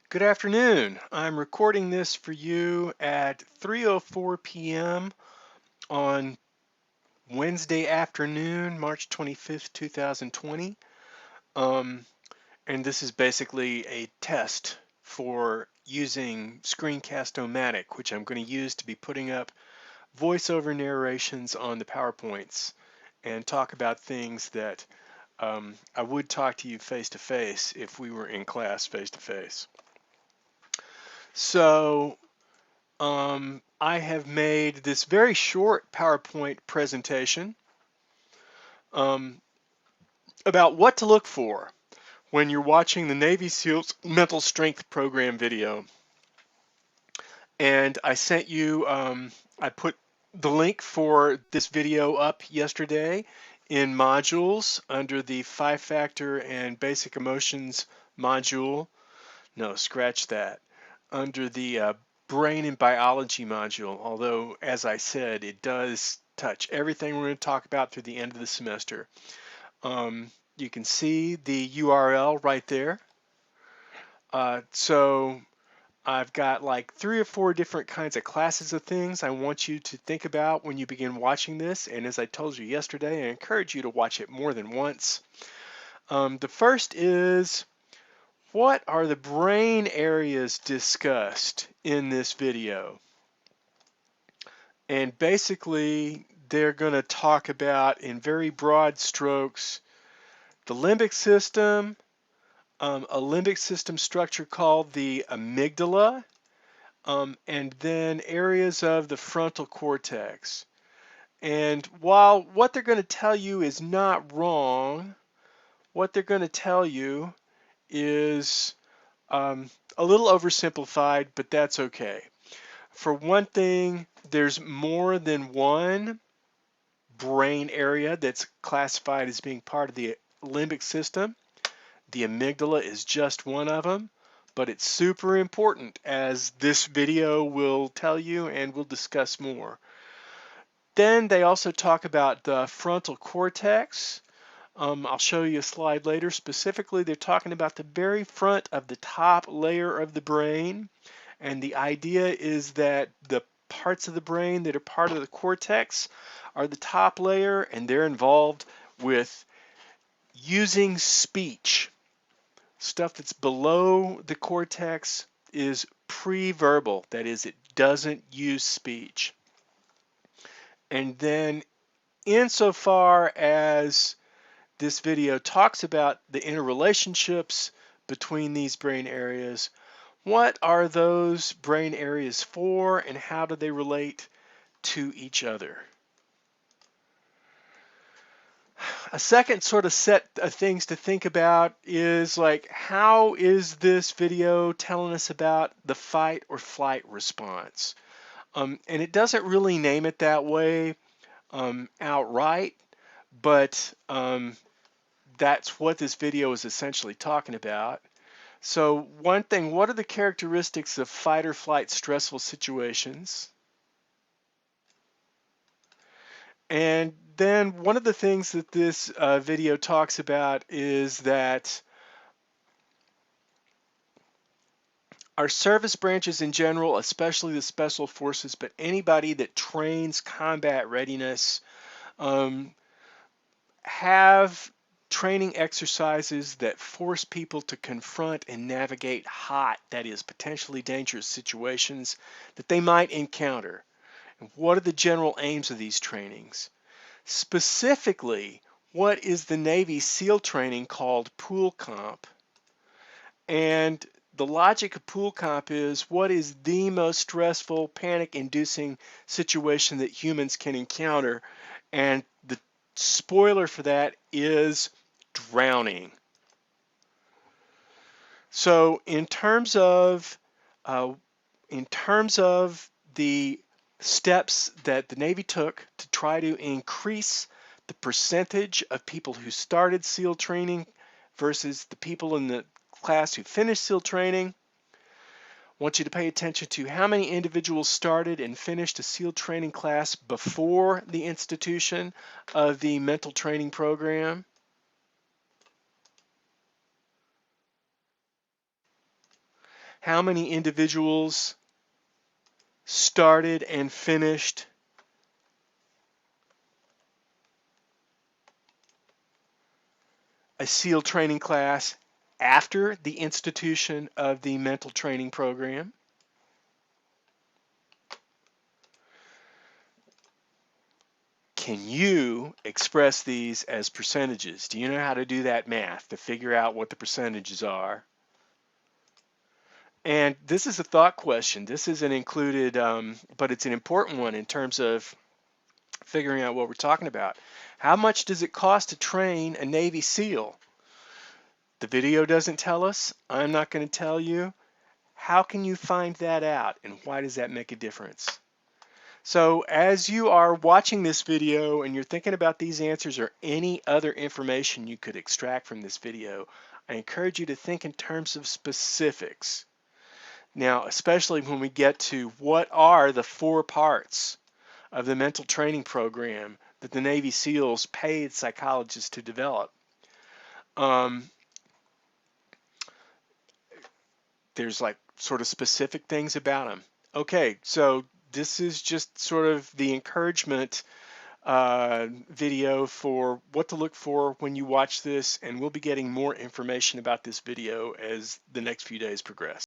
Good afternoon. I'm recording this for you at 3:04 p.m. on Wednesday afternoon, March 25th, 2020. Um, and this is basically a test for using Screencast-O-Matic, which I'm going to use to be putting up voiceover narrations on the PowerPoints and talk about things that I would talk to you face to face if we were in class face to face. So I have made this very short PowerPoint presentation um, about what to look for when you're watching the Navy SEALs Mental Strength Program video. And I sent you, I put the link for this video up yesterday in modules under the 5-factor and basic emotions module. No, scratch that. Under the brain and biology module, although, as I said, it does touch everything we're going to talk about through the end of the semester. You can see the URL right there. So I've got like 3 or 4 different kinds of classes of things I want you to think about when you begin watching this. And as I told you yesterday, I encourage you to watch it more than once. The first is, what are the brain areas discussed in this video? And basically, they're going to talk about, in very broad strokes, the limbic system, a limbic system structure called the amygdala, and then areas of the frontal cortex. And while what they're going to tell you is not wrong, what they're going to tell you is a little oversimplified, but that's okay. For one thing, there's more than one brain area that's classified as being part of the limbic system. The amygdala is just one of them, but it's super important, as this video will tell you and we'll discuss more. Then they also talk about the frontal cortex. I'll show you a slide later. Specifically, they're talking about the very front of the top layer of the brain. And the idea is that the parts of the brain that are part of the cortex are the top layer, and they're involved with using speech. Stuff that's below the cortex is pre-verbal. That is, it doesn't use speech. And then insofar as this video talks about the interrelationships between these brain areas, what are those brain areas for, and how do they relate to each other? A second sort of set of things to think about is, like, how is this video telling us about the fight or flight response? And it doesn't really name it that way outright, but that's what this video is essentially talking about. So one thing, what are the characteristics of fight or flight stressful situations? And then one of the things that this video talks about is that our service branches in general, especially the special forces, but anybody that trains combat readiness, have training exercises that force people to confront and navigate hot, that is, potentially dangerous situations that they might encounter. And what are the general aims of these trainings? Specifically, what is the Navy SEAL training called pool comp? And the logic of pool comp is, what is the most stressful, panic-inducing situation that humans can encounter? And the spoiler for that is drowning. So in terms of the steps that the Navy took to try to increase the percentage of people who started SEAL training versus the people in the class who finished SEAL training, I want you to pay attention to how many individuals started and finished a SEAL training class before the institution of the mental training program. how many individuals started and finished a SEAL training class after the institution of the mental training program. Can you express these as percentages? Do you know how to do that math to figure out what the percentages are? And this is a thought question. This isn't included, but it's an important one in terms of figuring out what we're talking about. How much does it cost to train a Navy SEAL? The video doesn't tell us. I'm not going to tell you. How can you find that out, and why does that make a difference? So as you are watching this video and you're thinking about these answers or any other information you could extract from this video, I encourage you to think in terms of specifics. Now, especially when we get to what are the 4 parts of the mental training program that the Navy SEALs paid psychologists to develop. There's like sort of specific things about them. Okay, so this is just sort of the encouragement video for what to look for when you watch this, and we'll be getting more information about this video as the next few days progress.